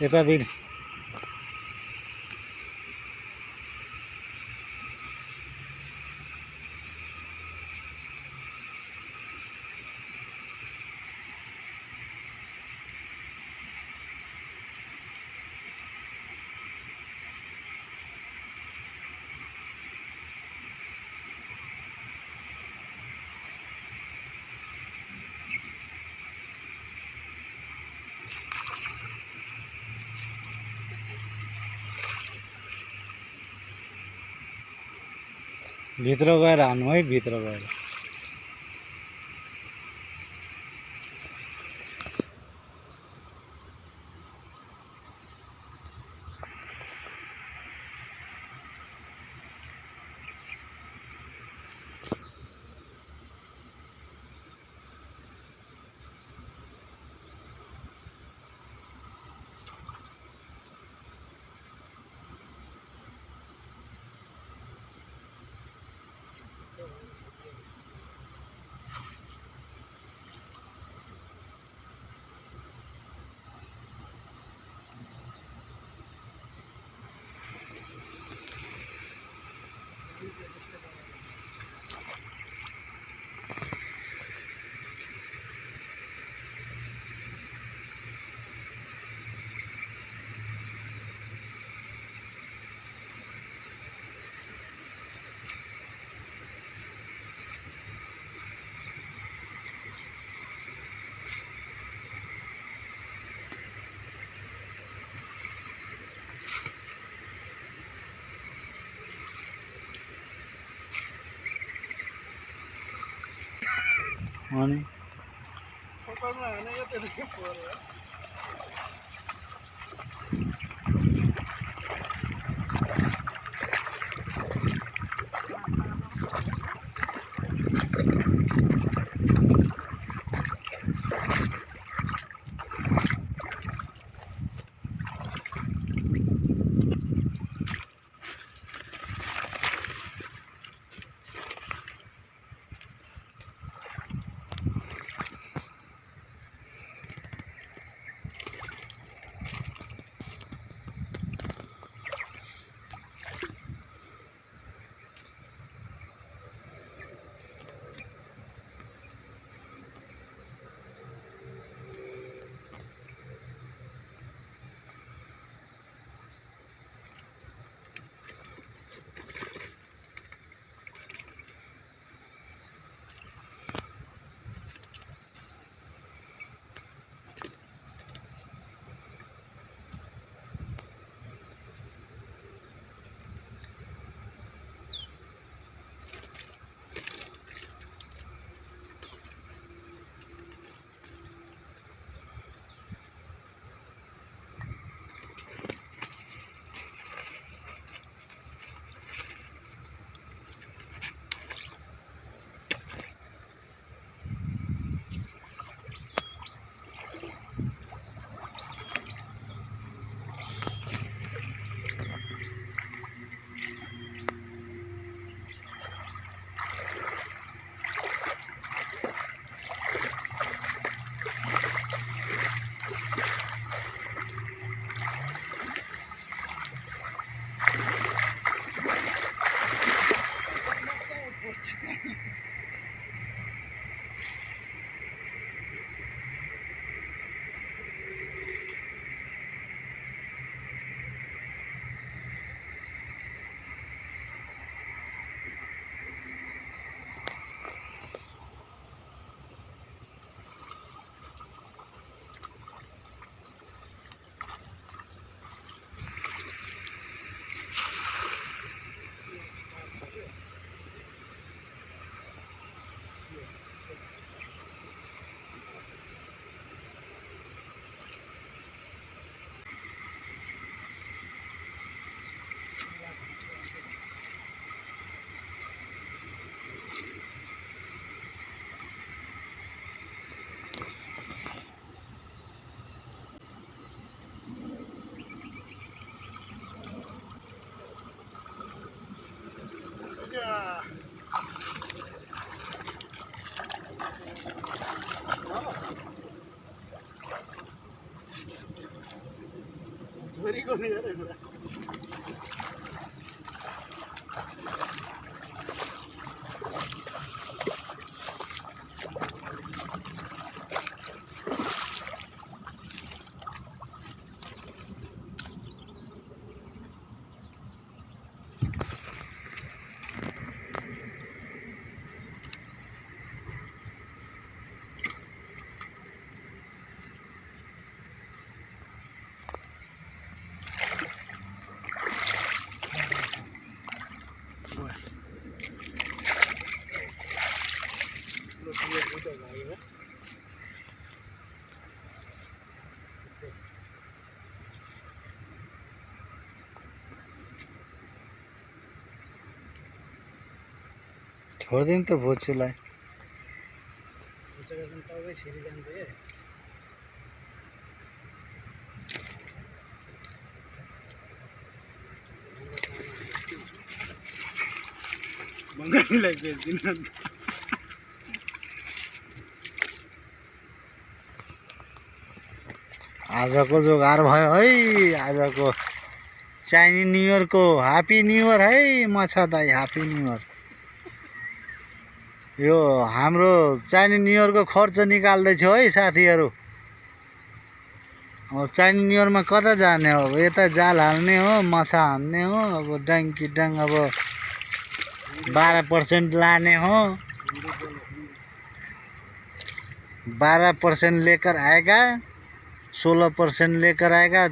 यतातिर भित्र गएर हान्नु है, भित्र गएर। अनि छोडिदिनु त भोजुलाई। आजको जोगार भयो है। आजको चाइनिज न्यू इयर को ह्यापी न्यू इयर है मछा दाई, ह्यापी न्यू इयर। यो हाम्रो चाइनिज न्यू इयर को खर्च निकाल्दैछु है साथीहरू। अब चाइनिज न्यू इयर में कता जाने हो, अब यता जाल हाल्ने हो, माछा हान्ने हो। अब डंकी डंग अब 12% लाने हो। 12% लेकर आएगा, 16% लेकर आएगा।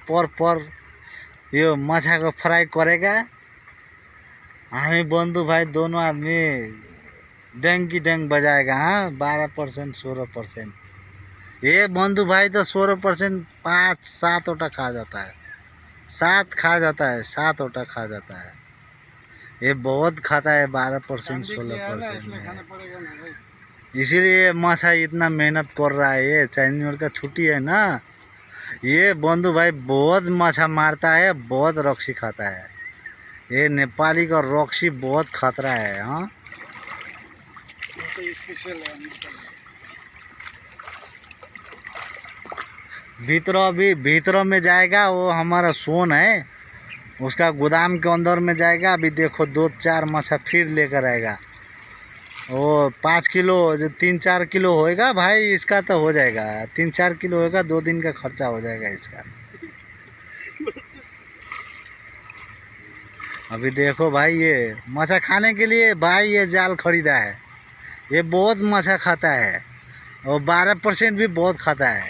पर यो माछा को फ्राई करेगा। हामी बंधु भाई दोनों आदमी डंकी डंग बजाएगा। हाँ 12% 16%। ये बंधु भाई तो 16% 5-7 ओटा खा जाता है। 7 खा जाता है, 7 ओटा खा जाता है। ये बहुत खाता है 12% 16%। इसीलिए माछा इतना मेहनत कर रहा है। ये चाइनीज का छुट्टी है ना, ये बंधु भाई बहुत माछा मारता है, बहुत रक्सी खाता है। ये नेपाली का रक्सी बहुत खतरा है। हाँ भीतर में जाएगा। वो हमारा सोन है, उसका गोदाम के अंदर में जाएगा। अभी देखो 2-4 माछा फिर लेकर आएगा। वो 5 किलो, जो 3-4 किलो होएगा भाई इसका तो हो जाएगा। 3-4 किलो होएगा, 2 दिन का खर्चा हो जाएगा इसका। अभी देखो भाई, ये माछा खाने के लिए भाई ये जाल खरीदा है। ये बहुत माछा खाता है और 12% भी बहुत खाता है।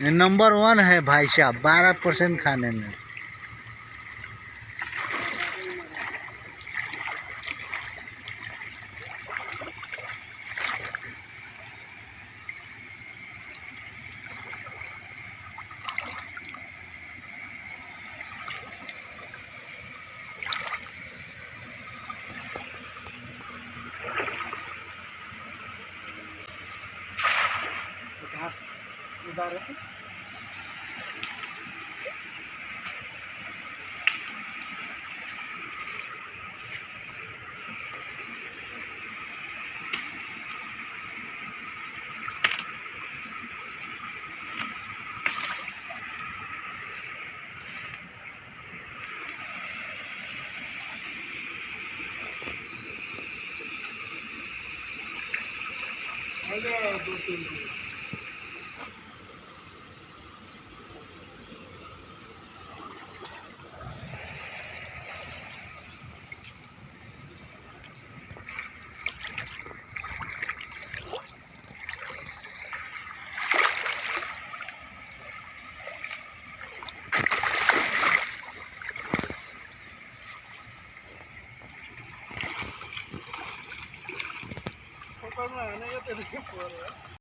ये नंबर 1 है भाई साहब 12% खाने में। उधर